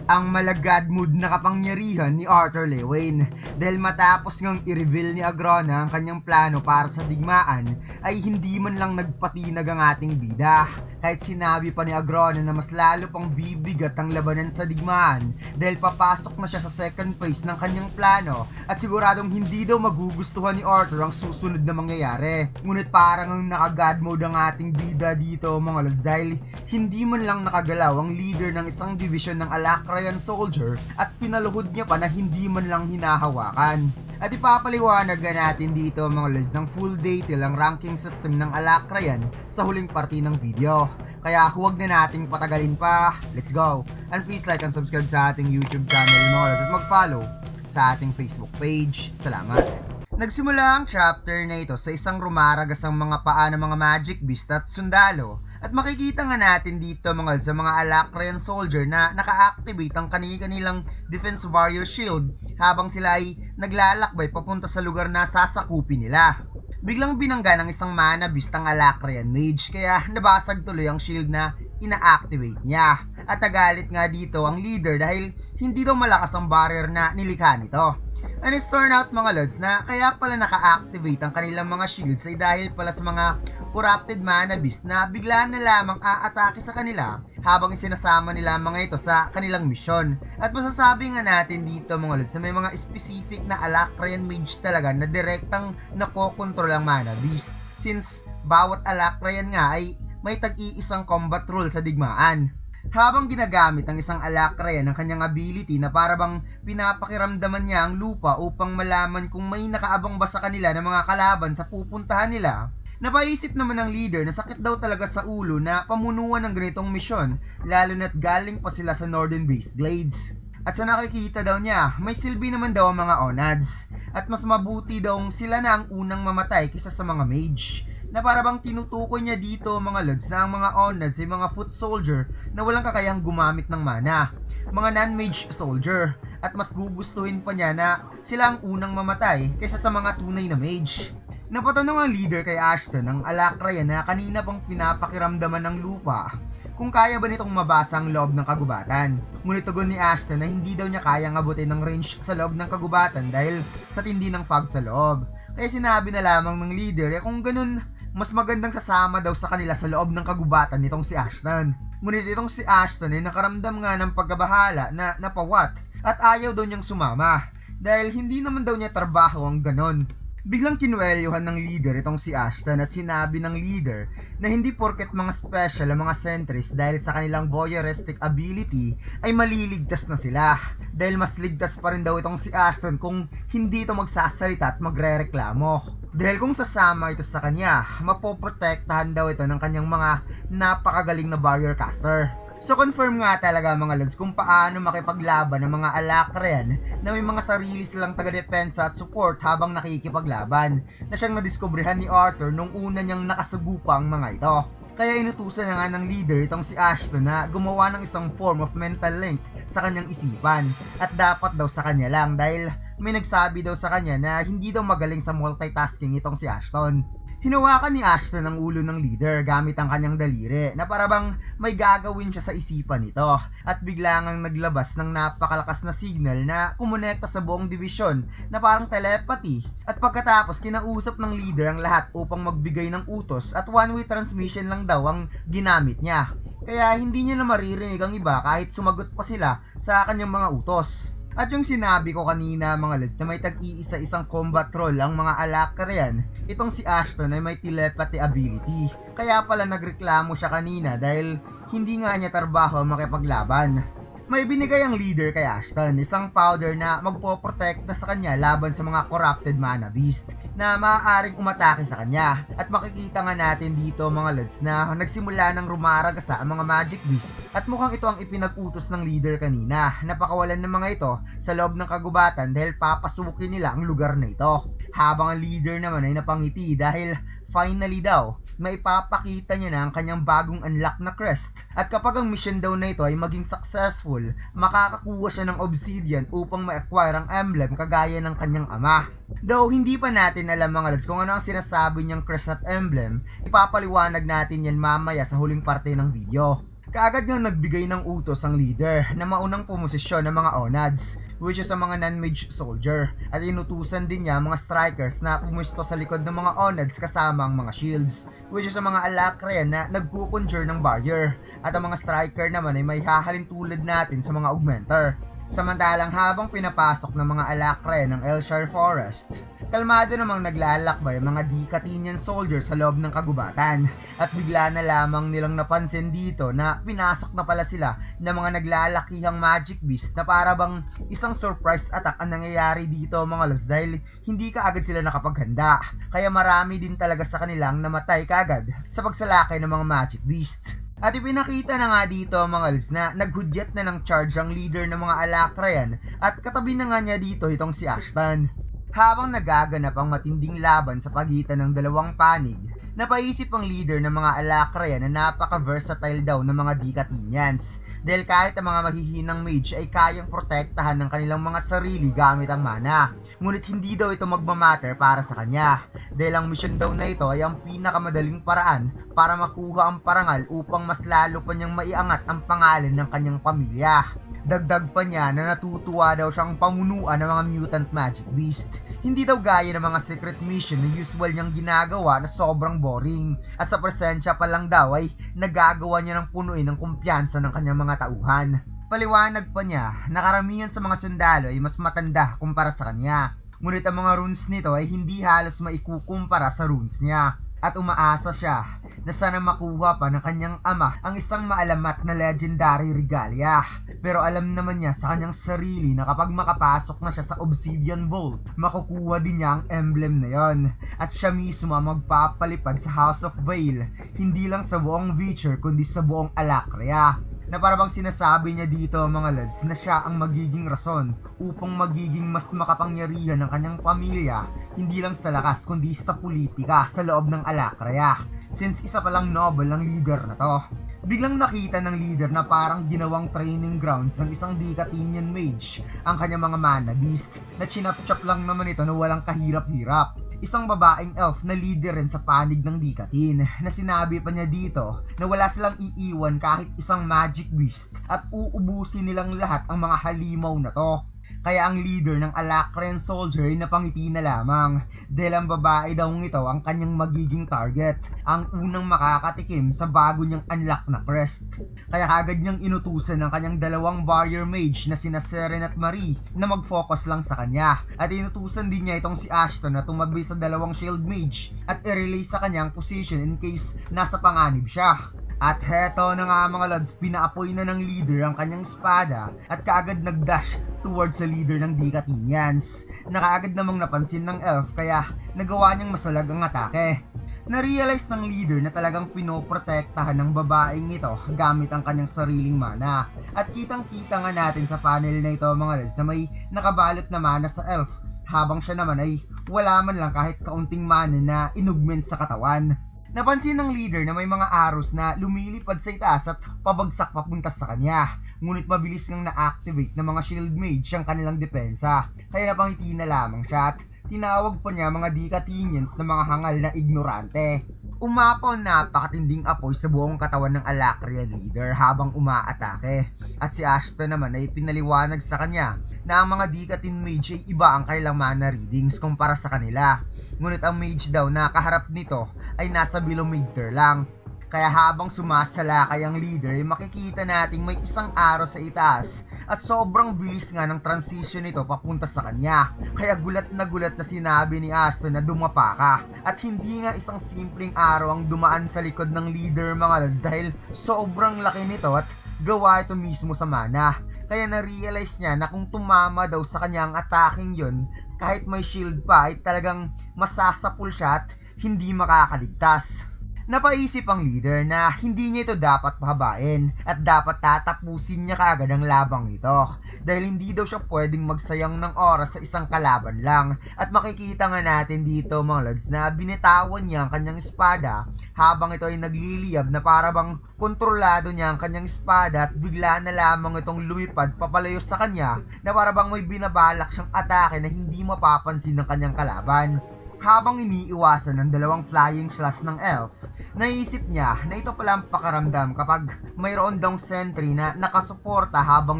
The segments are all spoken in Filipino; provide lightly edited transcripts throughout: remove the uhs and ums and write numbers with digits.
ang malagad mood na kapangyarihan ni Arthur Lewin dahil matapos ngang i-reveal ni Agrona ang kanyang plano para sa digmaan ay hindi man lang nagpatinag ang ating bida. Kahit sinabi pa ni Agrona na mas lalo pang bibigat ang labanan sa digmaan dahil papasok na siya sa second phase ng kanyang plano at siguradong hindi daw magugustuhan ni Arthur ang susunod na mangyayari. Ngunit parang naka-god mode ang ating bida dito mga lods dahil hindi man lang nakagalaw ang leader ng isang division ng Alakrayan Soldier at pinaluhod niya pa na hindi man lang hinahawakan. At ipapaliwanag natin dito mga lods ng full detail ang ranking system ng Alakrayan sa huling parte ng video. Kaya huwag na nating patagalin pa, let's go! And please like and subscribe sa ating YouTube channel mga lods at mag-follow sa ating Facebook page. Salamat! Nagsimula ang chapter na ito sa isang rumaragas ang mga paa ng mga magic beast at sundalo. At makikita nga natin dito mga sa mga Alakrayan soldier na naka-activate ang kanilang defense warrior shield habang sila ay naglalakbay papunta sa lugar na sasakupin nila. Biglang binangga ng isang mana beast ang Alakrayan mage kaya nabasag tuloy ang shield na ina-activate niya. At nagalit nga dito ang leader dahil hindi daw malakas ang barrier na nilikha nito. And it's turned out mga lods na kaya pala naka-activate ang kanilang mga shields ay dahil pala sa mga corrupted mana beast na bigla na lamang aatake sa kanila habang isinasama nila mga ito sa kanilang misyon. At masasabi nga natin dito mga lods na may mga specific na Alakrayan mage talaga na direktang nakokontrol ang mana beast since bawat Alakrayan nga ay may tag-iisang combat rule sa digmaan. Habang ginagamit ang isang Alakrayan ng kanyang ability na parabang pinapakiramdaman niya ang lupa upang malaman kung may nakaabang ba sa kanila ng mga kalaban sa pupuntahan nila, napaisip naman ng leader na sakit daw talaga sa ulo na pamunuan ng ganitong misyon lalo na't galing pa sila sa Northern Based Glades. At sa nakikita daw niya, may silbi naman daw ang mga Onads at mas mabuti daw sila na ang unang mamatay kaysa sa mga mage. Na parabang tinutukoy niya dito mga lods na ang mga Onads ay mga foot soldier na walang kakayang gumamit ng mana, mga non-mage soldier, at mas gugustuhin pa niya na sila ang unang mamatay kaysa sa mga tunay na mage. Napatanong ang leader kay Ashton ang Alakrayan na kanina pang pinapakiramdaman ng lupa kung kaya ba nitong mabasa ang loob ng kagubatan. Ngunit tugon ni Ashton na hindi daw niya kayang abutin ng range sa loob ng kagubatan dahil sa tindi ng fog sa loob. Kaya sinabi na lamang ng leader kung ganun mas magandang sasama daw sa kanila sa loob ng kagubatan nitong si Ashton. Ngunit itong si Ashton ay nakaramdam nga ng pagkabahala na napawat at ayaw daw niyang sumama dahil hindi naman daw niya trabaho ang ganon. Biglang kinuwelyuhan ng leader itong si Ashton na sinabi ng leader na hindi porket mga special ang mga sentries dahil sa kanilang voyeuristic ability ay maliligtas na sila. Dahil mas ligtas pa rin daw itong si Ashton kung hindi ito magsasalita at magrereklamo. Dahil kung sasama ito sa kanya, mapoprotektahan daw ito ng kanyang mga napakagaling na barrier caster. So confirm nga talaga mga lods kung paano makipaglaban ng mga Alakrayan na may mga sarili silang taga-depensa at support habang nakikipaglaban na siyang nadiskobrehan ni Arthur nung una niyang nakasagupa ang mga ito. Kaya inutusan na nga ng leader itong si Ashton na gumawa ng isang form of mental link sa kanyang isipan at dapat daw sa kanya lang dahil may nagsabi daw sa kanya na hindi daw magaling sa multitasking itong si Ashton. Hinawakan ni Ashton ang ulo ng leader gamit ang kanyang daliri na parabang may gagawin siya sa isipan nito at bigla ngang naglabas ng napakalakas na signal na kumonekta sa buong division na parang telepathy at pagkatapos kinausap ng leader ang lahat upang magbigay ng utos at one-way transmission lang daw ang ginamit niya. Kaya hindi niya na maririnig ang iba kahit sumagot pa sila sa kanyang mga utos. At yung sinabi ko kanina mga lods na may tag-iisa-isang combat role ang mga Alakrayan, itong si Ashton ay may telepathy ability. Kaya pala nagreklamo siya kanina dahil hindi nga niya trabaho makipaglaban. May binigay ang leader kay Ashton, isang powder na magpoprotekta sa kanya laban sa mga corrupted mana beast na maaaring umatake sa kanya. At makikita nga natin dito mga lods na nagsimula ng rumaragasa ang mga magic beast at mukhang ito ang ipinag-utos ng leader kanina. Napakawalan ng mga ito sa loob ng kagubatan dahil papasukin nila ang lugar na ito. Habang ang leader naman ay napangiti dahil finally daw maipapakita niya na ang kanyang bagong unlock na crest. At kapag ang mission daw na ito ay maging successful, makakakuha siya ng obsidian upang ma-acquire ang emblem kagaya ng kanyang ama. Though hindi pa natin alam mga lods kung ano ang sinasabi niyang crest at emblem, ipapaliwanag natin yan mamaya sa huling parte ng video. Kaagad nga nagbigay ng utos ang leader na maunang pumosisyon ng mga Onads, which is ang mga non-mage soldier, at inutusan din niya mga strikers na pumuesto sa likod ng mga Onads kasama ang mga shields, which is ang mga Alakrean na nagkukonjure ng barrier, at ang mga striker naman ay may hahalin tulad natin sa mga augmenter. Samantalang habang pinapasok ng mga Alakre ng Elshire Forest, kalmado namang naglalakbay ang mga Dicatinian soldiers sa loob ng kagubatan at bigla na lamang nilang napansin dito na pinasok na pala sila ng mga naglalakihang magic beast na para bang isang surprise attack ang nangyayari dito mga lods dahil hindi kaagad sila nakapaghanda kaya marami din talaga sa kanilang namatay kaagad sa pagsalakay ng mga magic beast. At ipinakita na nga dito mga lods na naghudyat na ng charge ang leader ng mga Alakrean at katabi na nga niya dito itong si Ashtan. Habang nagaganap ang matinding laban sa pagitan ng dalawang panig, napaisip ang leader ng mga Alakrean na napaka-versatile daw ng mga Dicatinians dahil kahit ang mga mahihinang mage ay kayang protektahan ng kanilang mga sarili gamit ang mana. Ngunit hindi daw ito magmamatter para sa kanya dahil ang mission daw na ito ay ang pinakamadaling paraan para makuha ang parangal upang mas lalo pa niyang maiangat ang pangalan ng kanyang pamilya. Dagdag pa niya na natutuwa daw siyang pamunuan ng mga mutant magic beast. Hindi daw gaya ng mga secret mission na usual niyang ginagawa na sobrang boring. At sa presensya pa lang daw ay nagagawa niya ng punuin ng kumpiyansa ng kanyang mga tauhan. Paliwanag pa niya na karamihan sa mga sundalo ay mas matanda kumpara sa kanya. Ngunit ang mga runes nito ay hindi halos maikukumpara sa runes niya. At umaasa siya na sana makuha pa ng kanyang ama ang isang maalamat na legendary regalia. Pero alam naman niya sa kanyang sarili na kapag makapasok na siya sa Obsidian Vault, makukuha din niya ang emblem na yon. At siya mismo ang magpapalipad sa House of Vale, hindi lang sa buong Witcher kundi sa buong Alakrea. Na parang sinasabi niya dito mga lads na siya ang magiging rason upang magiging mas makapangyarihan ng kanyang pamilya hindi lang sa lakas kundi sa politika sa loob ng Alakrea since isa palang noble ang leader na to. Biglang nakita ng leader na parang ginawang training grounds ng isang Dicatinian mage ang kanyang mga mana beast na chinap-chap lang naman ito na walang kahirap-hirap. Isang babaeng elf na leader rin sa panig ng Dicatin na sinabi pa niya dito na wala silang iiwan kahit isang magic beast at uubusin nilang lahat ang mga halimaw na to. Kaya ang leader ng Alakrean soldier ay napangiti na lamang dahil ang babae daw ito ang kanyang magiging target, ang unang makakatikim sa bago niyang unlock na crest. Kaya agad niyang inutusan ng kanyang dalawang warrior mage na sina Seren at Marie na mag-focus lang sa kanya at inutusan din niya itong si Ashton na tumabi sa dalawang shield mage at i-relay sa kanyang position in case nasa panganib siya. At heto na nga mga lads, pinaapoy na ng leader ang kanyang espada at kaagad nagdash towards sa leader ng Dicatinians na kaagad namang napansin ng elf kaya nagawa niyang masalag ang atake. Na-realize ng leader na talagang pinoprotektahan ng babaeng ito gamit ang kanyang sariling mana. At kitang-kita nga natin sa panel na ito mga lads na may nakabalot na mana sa elf habang siya naman ay wala man lang kahit kaunting mana na inugment sa katawan. Napansin ng leader na may mga arrows na lumilipad sa itaas at pabagsak papunta sa kanya, ngunit mabilis ngang na-activate ng mga shield mage ang kanilang depensa, kaya napangiti na lamang siya at tinawag pa niya mga Dicatinians na mga hangal na ignorante. Umapaw napakatinding apoy sa buong katawan ng Alakrean leader habang umaatake at si Ashton naman ay pinaliwanag sa kanya na ang mga Dicatin mage ay iba ang kanilang mana readings kumpara sa kanila. Ngunit ang mage daw na kaharap nito ay nasa below mid-tier lang. Kaya habang sumasalakay ang leader ay makikita nating may isang araw sa itaas at sobrang bilis nga ng transition nito papunta sa kanya. Kaya gulat na sinabi ni Ashton na dumapa ka. At hindi nga isang simpleng araw ang dumaan sa likod ng leader mga lads dahil sobrang laki nito at gawa ito mismo sa mana. Kaya na-realize niya na kung tumama daw sa kanyang ataking yon kahit may shield pa ay talagang masasapul siya at hindi makakaligtas. Napaisip ang leader na hindi niya ito dapat pahabain at dapat tatapusin niya kaagad ang labang ito dahil hindi daw siya pwedeng magsayang ng oras sa isang kalaban lang at makikita nga natin dito mga lads na binitawan niya ang kanyang espada habang ito ay nagliliyab na para bang kontrolado niya ang kanyang espada at bigla na lamang itong lumipad papalayo sa kanya na para bang may binabalak siyang atake na hindi mapapansin ng kanyang kalaban. Habang iniiwasan ng dalawang flying slash ng elf, naisip niya na ito pala ang pakaramdam kapag mayroon daw sentry na nakasuporta habang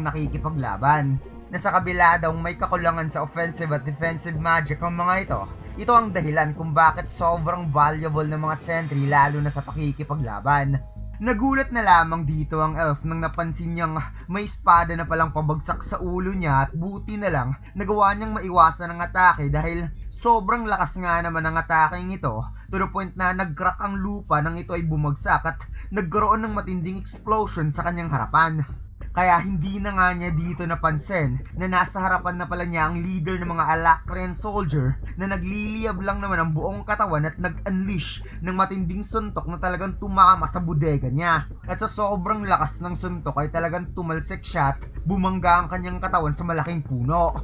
nakikipaglaban. Na sa kabila daw may kakulangan sa offensive at defensive magic ang mga ito. Ito ang dahilan kung bakit sobrang valuable ng mga sentry lalo na sa pakikipaglaban. Nagulat na lamang dito ang elf nang napansin niyang may espada na palang pabagsak sa ulo niya at buti na lang nagawa niyang maiwasan ang atake dahil sobrang lakas nga naman ang ataking ito to the point na nag-crack ang lupa nang ito ay bumagsak at nagkaroon ng matinding explosion sa kanyang harapan. Kaya hindi na nga niya dito napansin na nasa harapan na pala niya ang leader ng mga Alacrian soldier na nagliliyab lang naman ang buong katawan at nag-unleash ng matinding suntok na talagang tumama sa bodega niya. At sa sobrang lakas ng suntok ay talagang tumalsik siya at bumangga ang kanyang katawan sa malaking puno.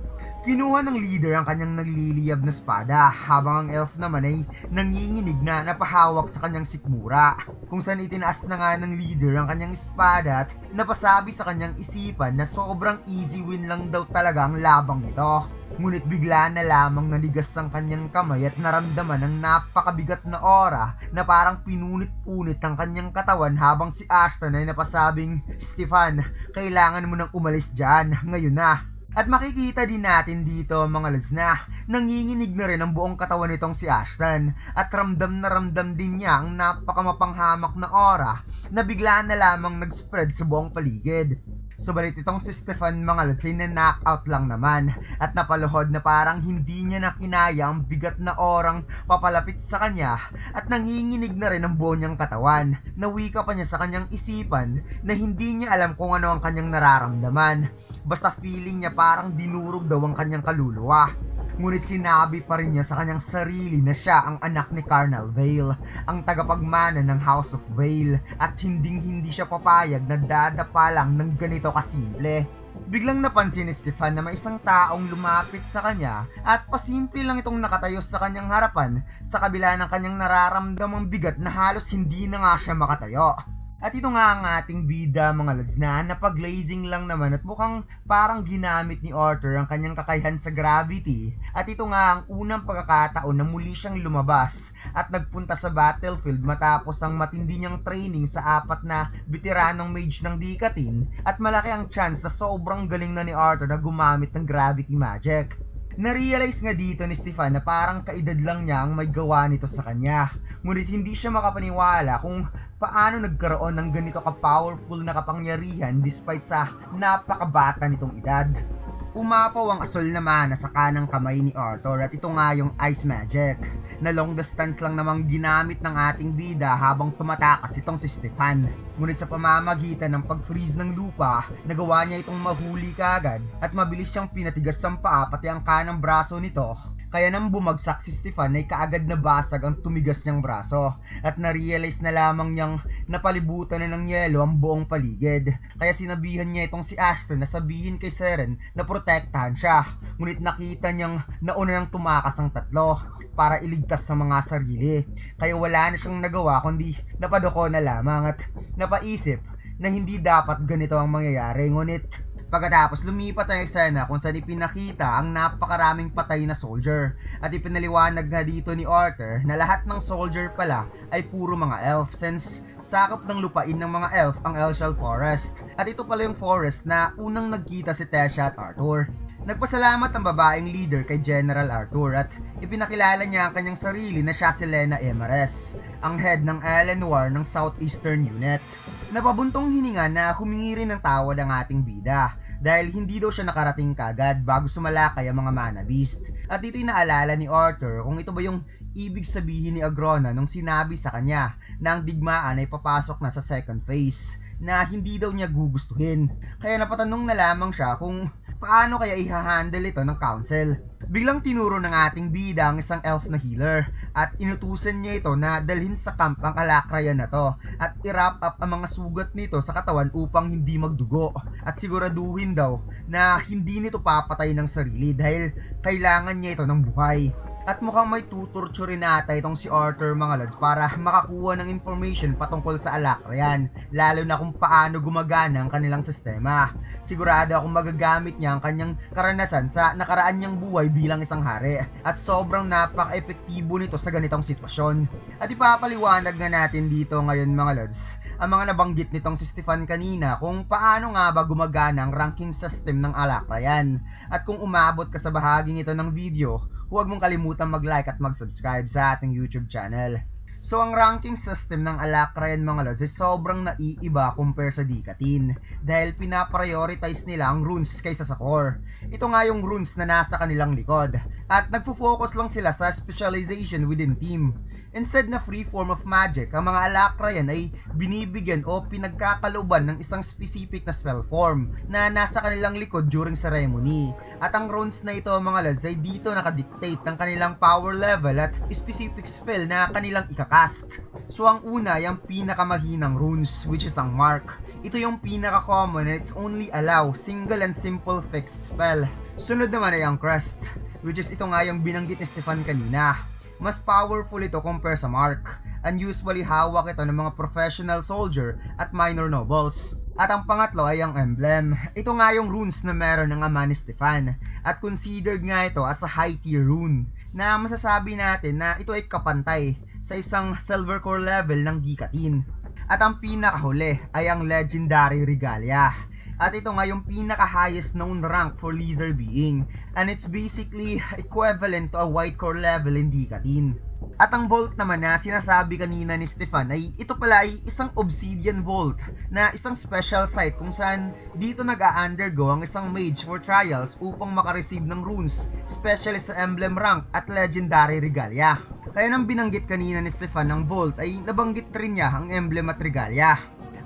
Kinuha ng leader ang kanyang nagliliyab na espada habang ang elf naman ay nanginginig na napahawak sa kanyang sikmura. Kung saan itinaas na nga ng leader ang kanyang espada at napasabi sa kanyang isipan na sobrang easy win lang daw talaga ang labang nito. Ngunit bigla na lamang nanigas ang kanyang kamay at naramdaman ang napakabigat na aura na parang pinunit-punit ang kanyang katawan habang si Ashton ay napasabing, "Stefan, kailangan mo nang umalis dyan, ngayon na." At makikita din natin dito mga lads na nanginginig na rin ang buong katawan nitong si Ashton at ramdam na ramdam din niya ang napakamapanghamak na aura na bigla na lamang nag-spread sa buong paligid. Subalit itong si Stefan mga lads ay na-knockout lang naman at napaluhod na parang hindi niya nakinaya ang bigat na orang papalapit sa kanya at nanginginig na rin ang buo niyang katawan. Nawika pa niya sa kanyang isipan na hindi niya alam kung ano ang kanyang nararamdaman. Basta feeling niya parang dinurog daw ang kanyang kaluluwa. Ngunit sinabi pa rin niya sa kanyang sarili na siya ang anak ni Carnal Vale, ang tagapagmana ng House of Vale at hindi siya papayag na dadapa lang ng ganito kasimple. Biglang napansin ni Stefan na may isang taong lumapit sa kanya at pasimple lang itong nakatayo sa kanyang harapan sa kabila ng kanyang nararamdamang bigat na halos hindi na nga siya makatayo. At ito nga ang ating bida mga lads na napaglazing lang naman at mukhang parang ginamit ni Arthur ang kanyang kakayahan sa gravity. At ito nga ang unang pagkakataon na muli siyang lumabas at nagpunta sa battlefield matapos ang matindi niyang training sa 4 na veteranong mage ng Dikatin at malaki ang chance na sobrang galing na ni Arthur na gumamit ng gravity magic. Narealize nga dito ni Stefan na parang kaedad lang niya ang may gawa nito sa kanya. Ngunit hindi siya makapaniwala kung paano nagkaroon ng ganito ka-powerful na kapangyarihan despite sa napakabata nitong edad. Umapaw ang asol na mana sa kanang kamay ni Arthur at ito nga yung ice magic na long distance lang namang ginamit ng ating bida habang tumatakas itong si Stefan. Ngunit sa pamamagitan ng pag-freeze ng lupa, nagawa niya itong mahuli kaagad at mabilis siyang pinatigas ang paa pati ang kanang braso nito. Kaya nang bumagsak si Stefan ay kaagad na basag ang tumigas niyang braso at narealize na lamang niyang napalibutan na ng yelo ang buong paligid. Kaya sinabihan niya itong si Ashton na sabihin kay Seren na protektahan siya. Ngunit nakita niyang nauna nang tumakas ang tatlo para iligtas sa mga sarili. Kaya wala na siyang nagawa kundi napaduko na lamang at napaisip na hindi dapat ganito ang mangyayari. Ngunit pagkatapos lumipat ang eksena kung saan ipinakita ang napakaraming patay na soldier at ipinaliwanag nga dito ni Arthur na lahat ng soldier pala ay puro mga elf since sakop ng lupain ng mga elf ang Elshal Forest at ito pala yung forest na unang nagkita si Tesha at Arthur. Nagpasalamat ang babaeng leader kay General Arthur at ipinakilala niya ang kanyang sarili na siya si Lena Emares, ang head ng Eleanor ng Southeastern Unit. Napabuntong hininga na humingi rin ng tawad ang ating bida dahil hindi daw siya nakarating kagad bago sumalakay ang mga mana beast. At dito'y naalala ni Arthur kung ito ba yung ibig sabihin ni Agrona nung sinabi sa kanya na ang digmaan ay papasok na sa second phase na hindi daw niya gugustuhin. Kaya napatanong na lamang siya kung paano kaya ihahandle ito ng council. Biglang tinuro ng ating bida ang isang elf na healer at inutusan niya ito na dalhin sa camp ang Alacrian na to at i-wrap up ang mga sugat nito sa katawan upang hindi magdugo at siguraduhin daw na hindi nito papatay ng sarili dahil kailangan niya ito ng buhay. At mukhang may tutorture nata itong si Arthur mga lods para makakuha ng information patungkol sa Alacrayan, lalo na kung paano gumagana ang kanilang sistema. Sigurado akong magagamit niya ang kanyang karanasan sa nakaraan niyang buhay bilang isang hari at sobrang napaka-epektibo nito sa ganitong sitwasyon. At ipapaliwanag nga natin dito ngayon mga lods ang mga nabanggit nitong si Stefan kanina kung paano nga ba gumagana ang ranking system ng Alacrayan. At kung umabot ka sa bahaging ito ng video, huwag mong kalimutan mag-like at mag-subscribe sa ating YouTube channel. So ang ranking system ng Alacrayan mga lods ay sobrang naiiba compare sa Dikatin dahil pinaprioritize nila ang runes kaysa sa core. Ito nga yung runes na nasa kanilang likod at nagfo-focus lang sila sa specialization within team. Instead na free form of magic, ang mga Alacrayan ay binibigyan o pinagkakalooban ng isang specific na spell form na nasa kanilang likod during ceremony. At ang runes na ito mga lods ay dito nakadictate ng kanilang power level at specific spell na kanilang ikakast. So ang una ay ang pinakamahinang runes which is ang mark. Ito yung pinaka-common and it's only allow single and simple fixed spell. Sunod naman ay ang crest which is ito nga yung binanggit ni Stefan kanina. Mas powerful ito compare sa mark and usually hawak ito ng mga professional soldier at minor nobles. At ang pangatlo ay ang emblem. Ito nga yung runes na meron ng ama ni Stefan at considered nga ito as a high tier rune na masasabi natin na ito ay kapantay sa isang silver core level ng Dikatin. At ang pinakahuli ay ang legendary regalia. At ito nga yung pinaka-highest known rank for lizard being and it's basically equivalent to a white core level in Dikatin. At ang vault naman na sinasabi kanina ni Stefan ay ito pala ay isang obsidian vault na isang special site kung saan dito nag-a-undergo ang isang mage for trials upang makareceive ng runes, especially sa emblem rank at legendary regalia. Kaya nang binanggit kanina ni Stefan ng vault ay nabanggit rin niya ang emblem at regalia.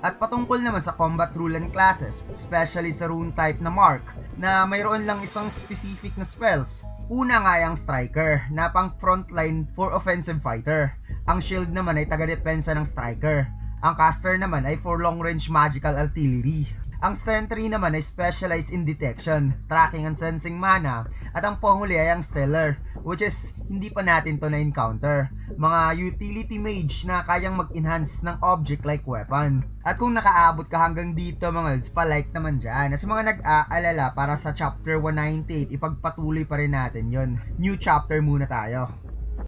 At patungkol naman sa combat rule and classes, especially sa rune type na mark, na mayroon lang isang specific na spells. Una nga ay ang striker na pang frontline for offensive fighter. Ang shield naman ay taga-depensa ng striker. Ang caster naman ay for long range magical artillery. Ang sentry naman ay specialized in detection, tracking and sensing mana. At ang panghuli ay ang stellar, which is hindi pa natin to na-encounter. Mga utility mage na kayang mag-enhance ng object like weapon. At kung nakaabot ka hanggang dito mga lods, pa-like naman dyan. Sa mga nag-aalala para sa chapter 198, ipagpatuloy pa rin natin yon. New chapter muna tayo.